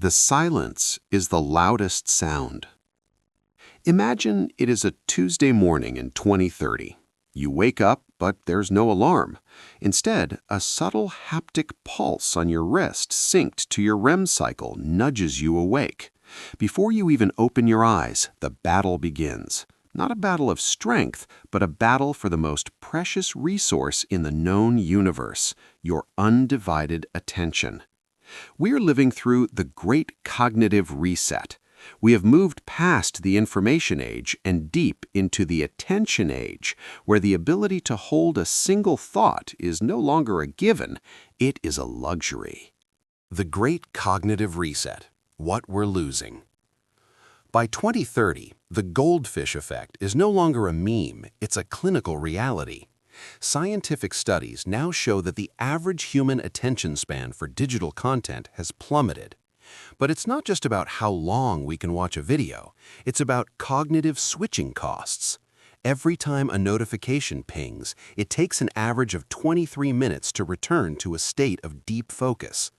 The silence is the loudest sound. Imagine it is a Tuesday morning in 2030. You wake up, but there's no alarm. Instead, a subtle haptic pulse on your wrist synced to your REM cycle nudges you awake. Before you even open your eyes, the battle begins. Not a battle of strength, but a battle for the most precious resource in the known universe, your undivided attention. We are living through the great cognitive reset. We have moved past the information age and deep into the attention age, where the ability to hold a single thought is no longer a given, it is a luxury. The Great Cognitive Reset. What we're losing. By 2030, the goldfish effect is no longer a meme, it's a clinical reality. Scientific studies now show that the average human attention span for digital content has plummeted. But it's not just about how long we can watch a video, it's about cognitive switching costs. Every time a notification pings, it takes an average of 23 minutes to return to a state of deep focus.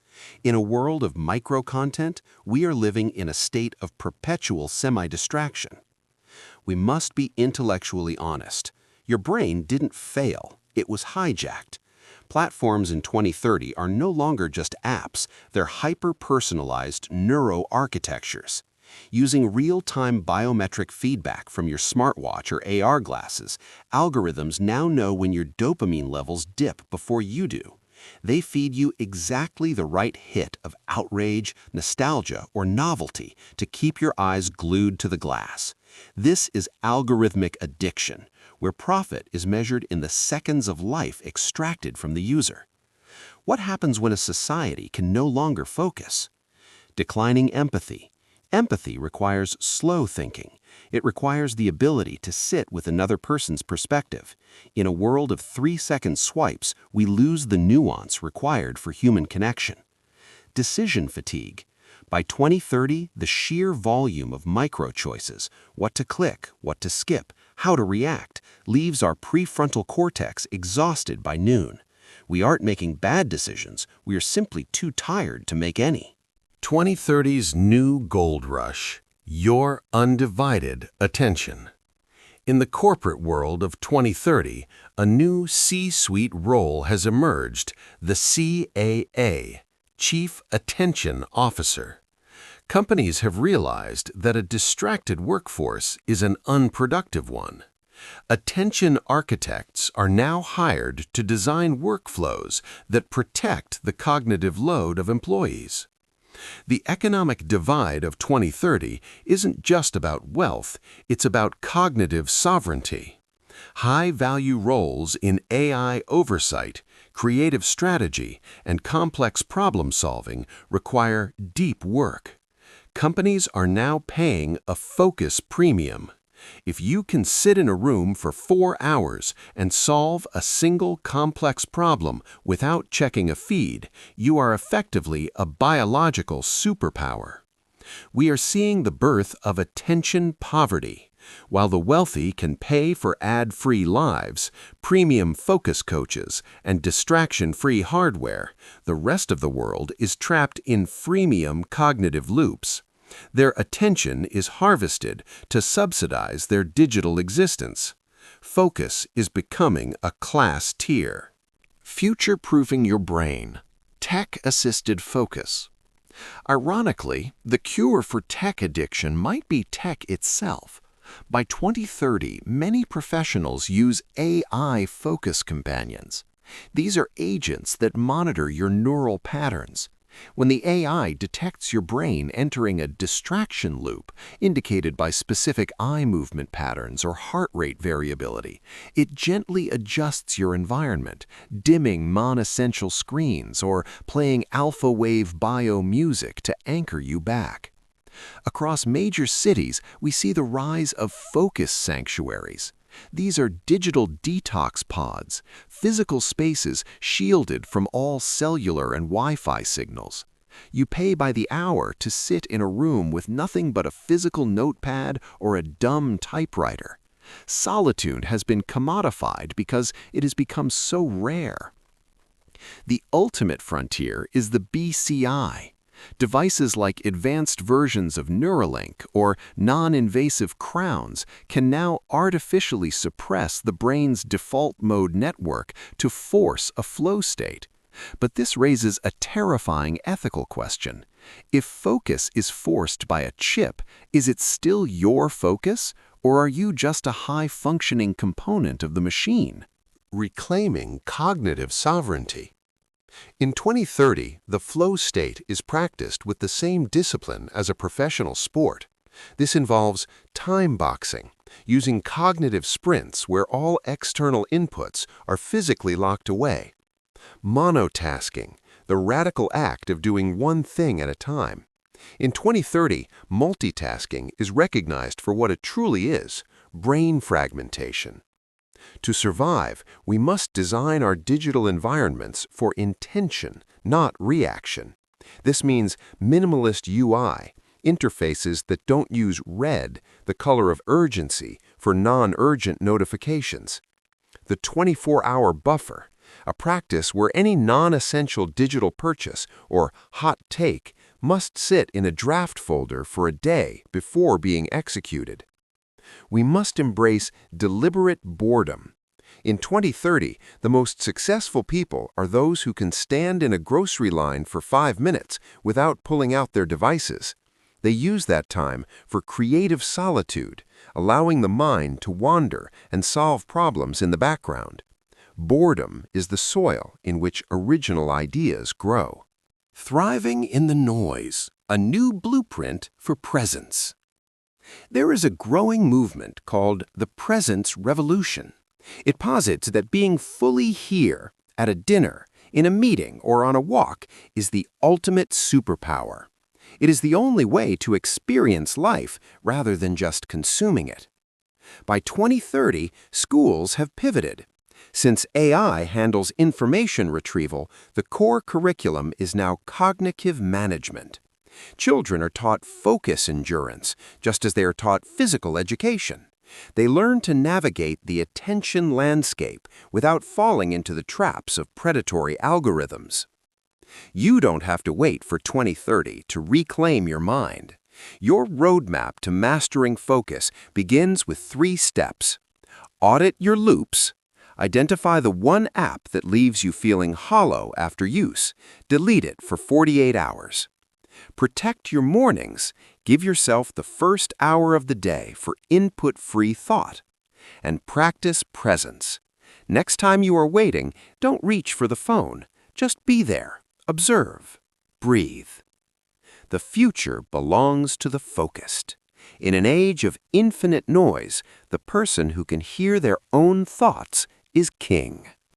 In a world of micro-content, we are living in a state of perpetual semi-distraction. We must be intellectually honest. Your brain didn't fail, it was hijacked. Platforms in 2030 are no longer just apps, they're hyper-personalized neuro-architectures. Using real-time biometric feedback from your smartwatch or AR glasses, algorithms now know when your dopamine levels dip before you do. They feed you exactly the right hit of outrage, nostalgia, or novelty to keep your eyes glued to the glass. This is algorithmic addiction, where profit is measured in the seconds of life extracted from the user. What happens when a society can no longer focus? Declining empathy. Empathy requires slow thinking. It requires the ability to sit with another person's perspective. In a world of 3-second swipes, we lose the nuance required for human connection. Decision fatigue. By 2030, the sheer volume of micro-choices, what to click, what to skip, how to react, leaves our prefrontal cortex exhausted by noon. We aren't making bad decisions, we are simply too tired to make any. 2030's new gold rush, your undivided attention. In the corporate world of 2030, a new C-suite role has emerged, the CAA, Chief Attention Officer. Companies have realized that a distracted workforce is an unproductive one. Attention architects are now hired to design workflows that protect the cognitive load of employees. The economic divide of 2030 isn't just about wealth, it's about cognitive sovereignty. High-value roles in AI oversight, creative strategy, and complex problem-solving require deep work. Companies are now paying a focus premium. If you can sit in a room for 4 hours and solve a single complex problem without checking a feed, you are effectively a biological superpower. We are seeing the birth of attention poverty. While the wealthy can pay for ad-free lives, premium focus coaches, and distraction-free hardware, the rest of the world is trapped in freemium cognitive loops. Their attention is harvested to subsidize their digital existence. Focus is becoming a class tier. Future-proofing your brain. Tech-assisted focus. Ironically, the cure for tech addiction might be tech itself. By 2030, many professionals use AI focus companions. These are agents that monitor your neural patterns. When the AI detects your brain entering a distraction loop, indicated by specific eye movement patterns or heart rate variability, it gently adjusts your environment, dimming non-essential screens or playing alpha wave bio music to anchor you back. Across major cities, we see the rise of focus sanctuaries. These are digital detox pods, physical spaces shielded from all cellular and Wi-Fi signals. You pay by the hour to sit in a room with nothing but a physical notepad or a dumb typewriter. Solitude has been commodified because it has become so rare. The ultimate frontier is the BCI. Devices like advanced versions of Neuralink or non-invasive crowns can now artificially suppress the brain's default mode network to force a flow state. But this raises a terrifying ethical question. If focus is forced by a chip, is it still your focus, or are you just a high-functioning component of the machine? Reclaiming cognitive sovereignty. In 2030, the flow state is practiced with the same discipline as a professional sport. This involves time boxing, using cognitive sprints where all external inputs are physically locked away. Monotasking, the radical act of doing one thing at a time. In 2030, multitasking is recognized for what it truly is: brain fragmentation. To survive, we must design our digital environments for intention, not reaction. This means minimalist UI, interfaces that don't use red, the color of urgency, for non-urgent notifications. The 24-hour buffer, a practice where any non-essential digital purchase or hot take must sit in a draft folder for a day before being executed. We must embrace deliberate boredom. In 2030, the most successful people are those who can stand in a grocery line for 5 minutes without pulling out their devices. They use that time for creative solitude, allowing the mind to wander and solve problems in the background. Boredom is the soil in which original ideas grow. Thriving in the noise, a new blueprint for presence. There is a growing movement called the presence revolution. It posits that being fully here, at a dinner, in a meeting, or on a walk, is the ultimate superpower. It is the only way to experience life rather than just consuming it. By 2030, schools have pivoted. Since AI handles information retrieval, the core curriculum is now cognitive management. Children are taught focus endurance, just as they are taught physical education. They learn to navigate the attention landscape without falling into the traps of predatory algorithms. You don't have to wait for 2030 to reclaim your mind. Your roadmap to mastering focus begins with 3 steps. Audit your loops. Identify the one app that leaves you feeling hollow after use. Delete it for 48 hours. Protect your mornings. Give yourself the first hour of the day for input-free thought. And practice presence. Next time you are waiting, don't reach for the phone. Just be there. Observe. Breathe. The future belongs to the focused. In an age of infinite noise, the person who can hear their own thoughts is king.